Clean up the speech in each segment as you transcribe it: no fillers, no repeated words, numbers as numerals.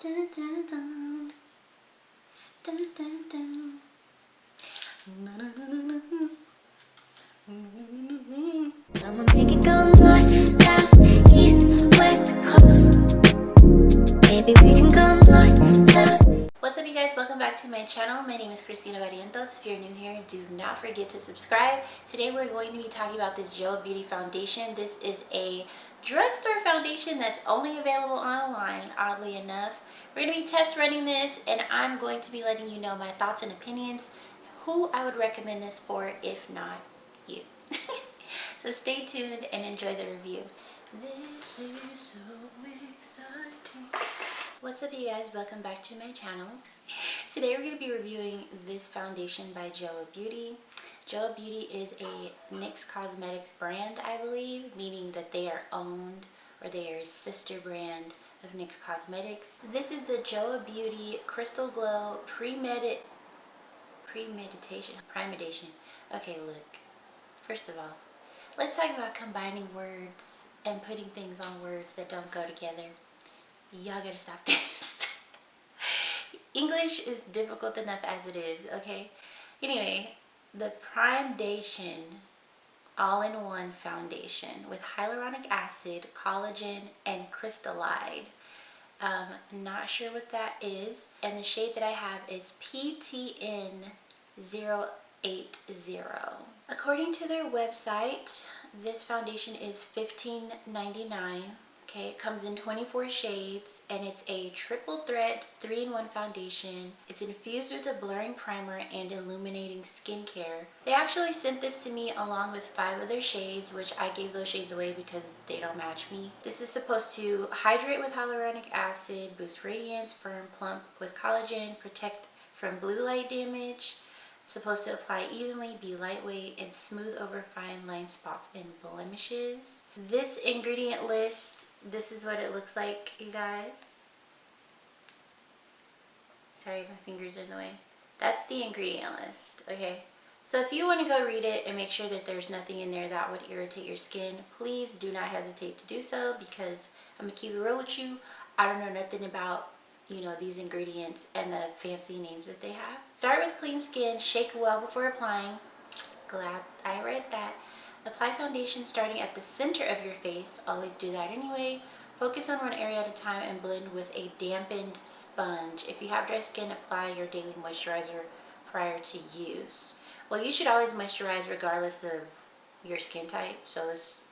Dun, dun, dun. Dun, dun, dun. I'ma make it go north, south, east, west, coast. Maybe we can go north, south. What's up, you guys? Welcome back to my channel. My name is Xrizz'Tina. If you're new here, do not forget to subscribe. Today we're going to be talking about this Joah Beauty foundation. This is a drugstore foundation that's only available online, oddly enough. We're going to be test running this, and I'm going to be letting you know my thoughts and opinions, who I would recommend this for, if not you. So stay tuned and enjoy the review. This is so exciting. What's up, you guys? Welcome back to my channel. Today we're going to be reviewing this foundation by Joah Beauty. Joah Beauty is a NYX Cosmetics brand, I believe, meaning that they are owned, or they are a sister brand of NYX Cosmetics. This is the Joah Beauty Crystal Glow Primedation. Okay, look. First of all, let's talk about combining words and putting things on words that don't go together. Y'all gotta stop this. English is difficult enough as it is, okay? Anyway, the Primedation all-in-one foundation with hyaluronic acid, collagen, and crystallide. Not sure what that is. And the shade that I have is PTN 080. According to their website, this foundation is $15.99. Okay, it comes in 24 shades, and it's a triple threat 3-in-1 foundation. It's infused with a blurring primer and illuminating skincare. They actually sent this to me along with 5 other shades, which I gave those shades away because they don't match me. This is supposed to hydrate with hyaluronic acid, boost radiance, firm, plump with collagen, protect from blue light damage. Supposed to apply evenly, be lightweight, and smooth over fine line spots and blemishes. This ingredient list, this is what it looks like, you guys. Sorry, my fingers are in the way. That's the ingredient list, okay? So if you want to go read it and make sure that there's nothing in there that would irritate your skin, please do not hesitate to do so, because I'm going to keep it real with you. I don't know nothing about, you know, these ingredients and the fancy names that they have. Start with clean skin, shake well before applying. Glad I read that. Apply foundation starting at the center of your face. Always do that anyway. Focus on one area at a time and blend with a dampened sponge. If you have dry skin, apply your daily moisturizer prior to use. Well, you should always moisturize regardless of your skin type. So let's,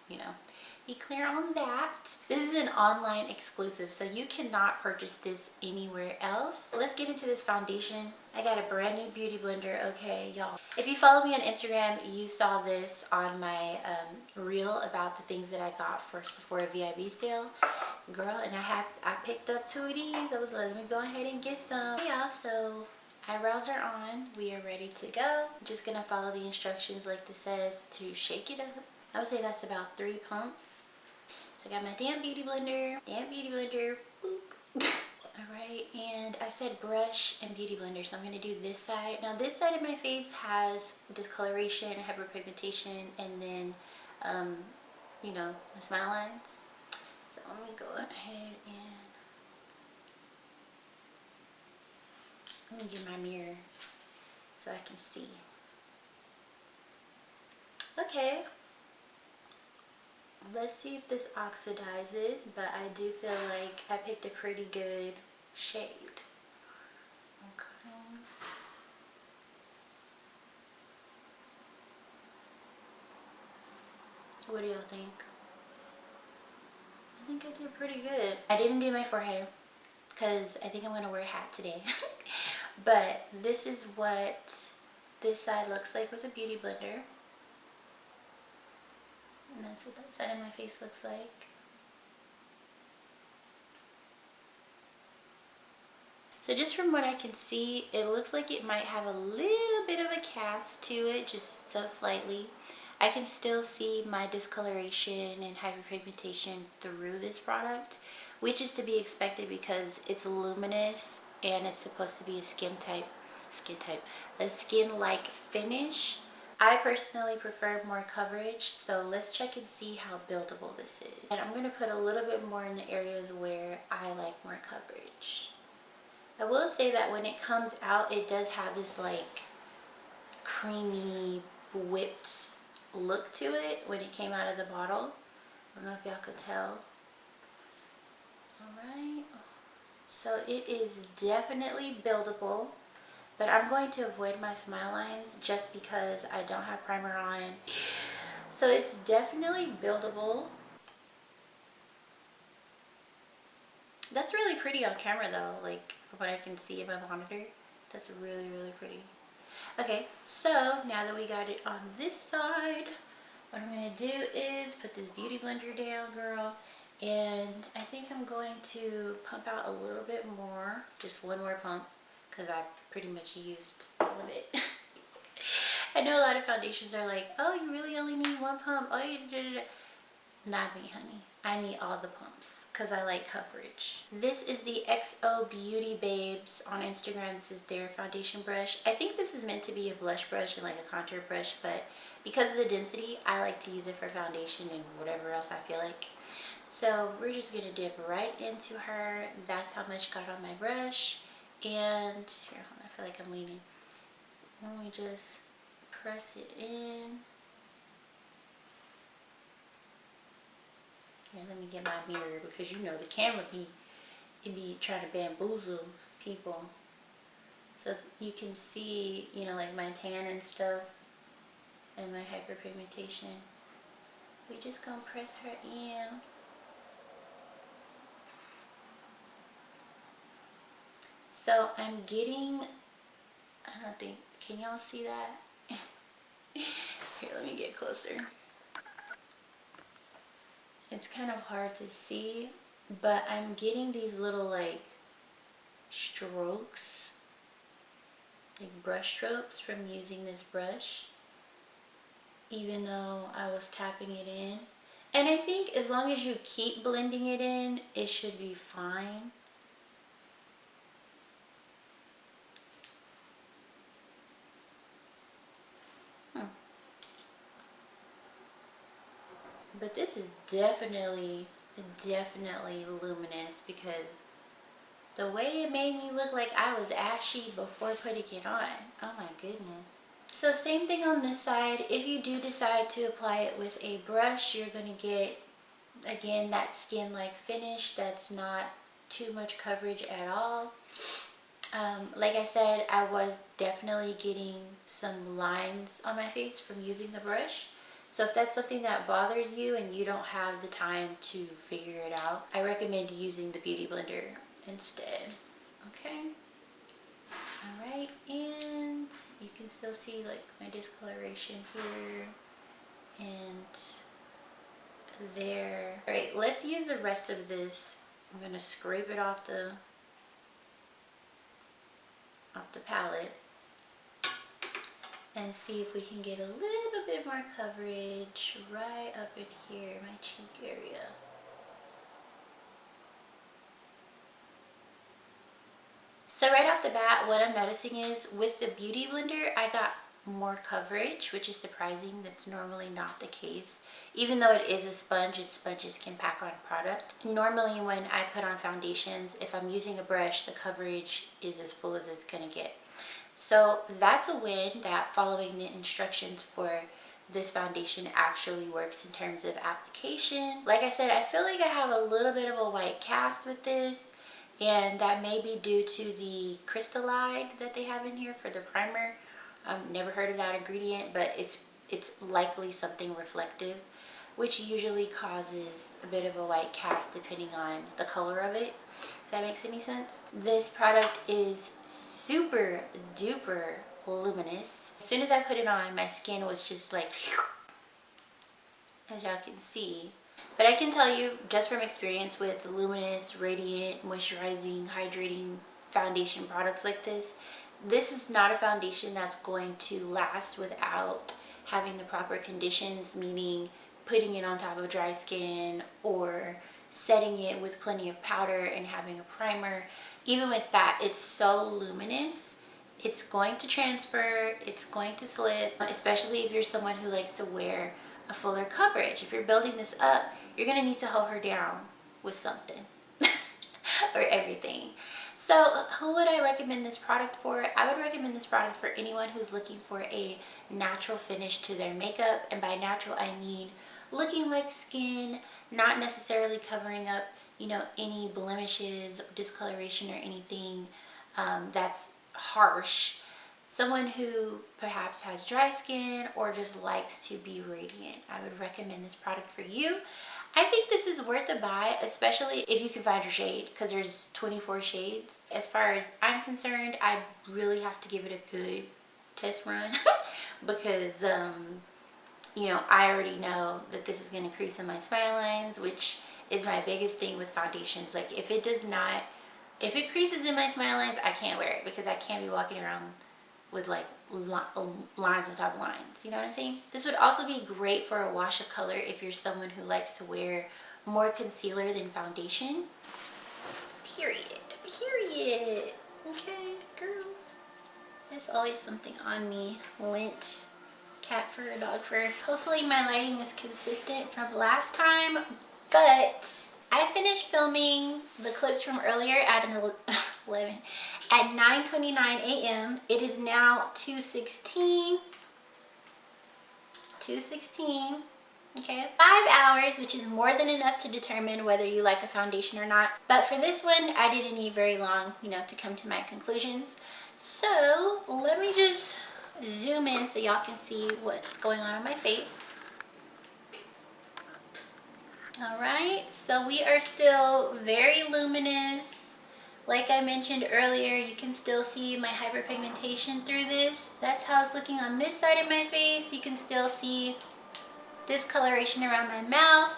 be clear on that. This is an online exclusive, so you cannot purchase this anywhere else. Let's get into this foundation. I got a brand new beauty blender, okay, y'all. If you follow me on Instagram, you saw this on my reel about the things that I got for Sephora VIB sale. Girl, and I picked up 2 of these. I was like, let me go ahead and get some. Yeah, so eyebrows are on. We are ready to go. I'm just gonna follow the instructions like this says to shake it up. I would say that's about 3 pumps. So I got my damn beauty blender, boop. Alright, and I said brush and beauty blender, so I'm going to do this side. Now this side of my face has discoloration, hyperpigmentation, and then, my smile lines. So let me go ahead and, let me get my mirror so I can see. Okay. Let's see if this oxidizes, but I do feel like I picked a pretty good shade. Okay. What do y'all think? I think I did pretty good. I didn't do my forehead because I think I'm going to wear a hat today. But this is what this side looks like with a beauty blender. And that's what that side of my face looks like. So just from what I can see, it looks like it might have a little bit of a cast to it, just so slightly. I can still see my discoloration and hyperpigmentation through this product, which is to be expected because it's luminous and it's supposed to be a a skin-like finish. I personally prefer more coverage, so let's check and see how buildable this is. And I'm going to put a little bit more in the areas where I like more coverage. I will say that when it comes out, it does have this like creamy, whipped look to it when it came out of the bottle. I don't know if y'all could tell. Alright, so it is definitely buildable, but I'm going to avoid my smile lines just because I don't have primer on. So it's definitely buildable. That's really pretty on camera though, like from what I can see in my monitor. That's really, really pretty. Okay, so now that we got it on this side, what I'm going to do is put this beauty blender down, girl. And I think I'm going to pump out a little bit more, just one more pump, because I pretty much used all of it. I know a lot of foundations are like, oh, you really only need one pump. Oh, you did it. Not me, honey. I need all the pumps because I like coverage. This is the XO Beauty Babes on Instagram. This is their foundation brush. I think this is meant to be a blush brush and like a contour brush, but because of the density, I like to use it for foundation and whatever else I feel like. So we're just gonna dip right into her. That's how much got on my brush. And here, hold on, I feel like I'm leaning. Let me just press it in. Here, let me get my mirror because you know the camera be trying to bamboozle people. So you can see, you know, like my tan and stuff and my hyperpigmentation. We just gonna press her in. So I'm getting, I don't think, can y'all see that? Here, let me get closer. It's kind of hard to see, but I'm getting these little like strokes, like brush strokes from using this brush, even though I was tapping it in. And I think as long as you keep blending it in, it should be fine. But this is definitely luminous because the way it made me look like I was ashy before putting it on. Oh my goodness. So same thing on this side. If you do decide to apply it with a brush, you're going to get, again, that skin-like finish that's not too much coverage at all. Like I said, I was definitely getting some lines on my face from using the brush. So if that's something that bothers you and you don't have the time to figure it out, I recommend using the Beauty Blender instead. Okay. Alright, and you can still see like my discoloration here and there. Alright, let's use the rest of this. I'm going to scrape it off the palette and see if we can get a little bit more coverage right up in here, my cheek area. So right off the bat, what I'm noticing is with the Beauty Blender, I got more coverage, which is surprising. That's normally not the case. Even though it is a sponge, sponges can pack on product. Normally when I put on foundations, if I'm using a brush, the coverage is as full as it's gonna get. So that's a win that following the instructions for this foundation actually works in terms of application. Like I said, I feel like I have a little bit of a white cast with this, and that may be due to the crystallide that they have in here for the primer. I've never heard of that ingredient, but it's likely something reflective, which usually causes a bit of a white cast depending on the color of it, if that makes any sense. This product is super duper luminous. As soon as I put it on, my skin was just like, as y'all can see. But I can tell you, just from experience with luminous, radiant, moisturizing, hydrating foundation products like this is not a foundation that's going to last without having the proper conditions, meaning putting it on top of dry skin or setting it with plenty of powder and having a primer. Even with that, it's so luminous. It's going to transfer, it's going to slip, especially if you're someone who likes to wear a fuller coverage. If you're building this up, you're gonna need to hold her down with something or everything. So who would I recommend this product for? I would recommend this product for anyone who's looking for a natural finish to their makeup. And by natural, I mean looking like skin, not necessarily covering up, you know, any blemishes, discoloration, or anything that's harsh. Someone who perhaps has dry skin or just likes to be radiant, I would recommend this product for you. I think this is worth a buy, especially if you can find your shade, because there's 24 shades. As far as I'm concerned, I really have to give it a good test run because, you know, I already know that this is going to crease in my smile lines, which is my biggest thing with foundations. Like, if it does not, if it creases in my smile lines, I can't wear it because I can't be walking around with like lines on top of lines, you know what I'm saying? This would also be great for a wash of color if you're someone who likes to wear more concealer than foundation. Period. Okay, girl. There's always something on me. Lint, cat fur, dog fur. Hopefully my lighting is consistent from last time, but I finished filming the clips from earlier at 9:29 a.m. It is now 2:16. Okay, 5 hours, which is more than enough to determine whether you like a foundation or not. But for this one, I didn't need very long, you know, to come to my conclusions. So let me just zoom in so y'all can see what's going on my face. All right, so we are still very luminous. Like I mentioned earlier, you can still see my hyperpigmentation through this. That's how it's looking on this side of my face. You can still see discoloration around my mouth.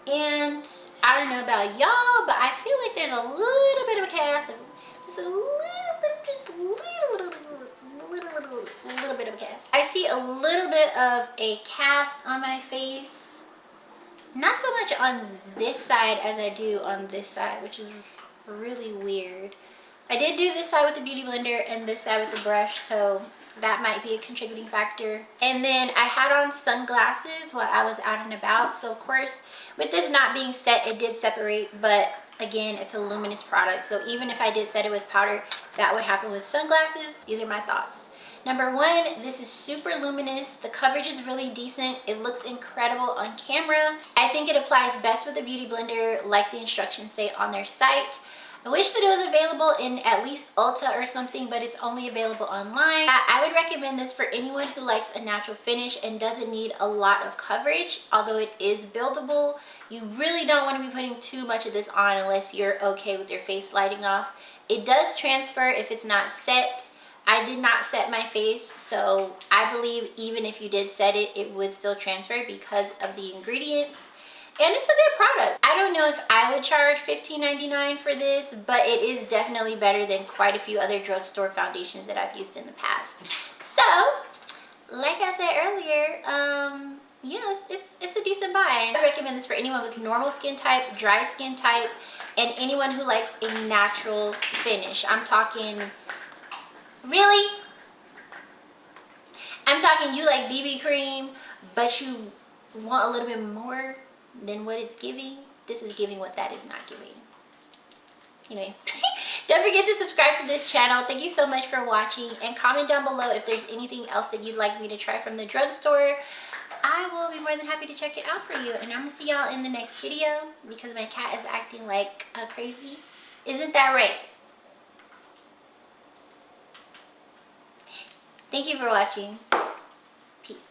And I don't know about y'all, but I feel like there's a little bit of a cast. Just a little bit, just a little bit of a cast. I see a little bit of a cast on my face. Not so much on this side as I do on this side, which is really weird. I did do this side with the beauty blender and this side with the brush, so that might be a contributing factor. And then I had on sunglasses while I was out and about, so of course with this not being set, it did separate, but again, it's a luminous product, so even if I did set it with powder, that would happen with sunglasses. These are my thoughts. Number one, this is super luminous. The coverage is really decent. It looks incredible on camera. I think it applies best with a beauty blender, like the instructions say on their site. I wish that it was available in at least Ulta or something, but it's only available online. I would recommend this for anyone who likes a natural finish and doesn't need a lot of coverage, although it is buildable. You really don't want to be putting too much of this on unless you're okay with your face lighting off. It does transfer if it's not set. I did not set my face, so I believe even if you did set it, it would still transfer because of the ingredients. And it's a good product. I don't know if I would charge $15.99 for this, but it is definitely better than quite a few other drugstore foundations that I've used in the past. So, like I said earlier, yeah, it's a decent buy. I recommend this for anyone with normal skin type, dry skin type, and anyone who likes a natural finish. I'm talking, really? I'm talking you like BB cream, but you want a little bit more than what it's giving. This is giving what that is not giving. Anyway, don't forget to subscribe to this channel. Thank you so much for watching, and comment down below if there's anything else that you'd like me to try from the drugstore. I will be more than happy to check it out for you, and I'm gonna see y'all in the next video because my cat is acting like crazy. Isn't that right? Thank you for watching. Peace.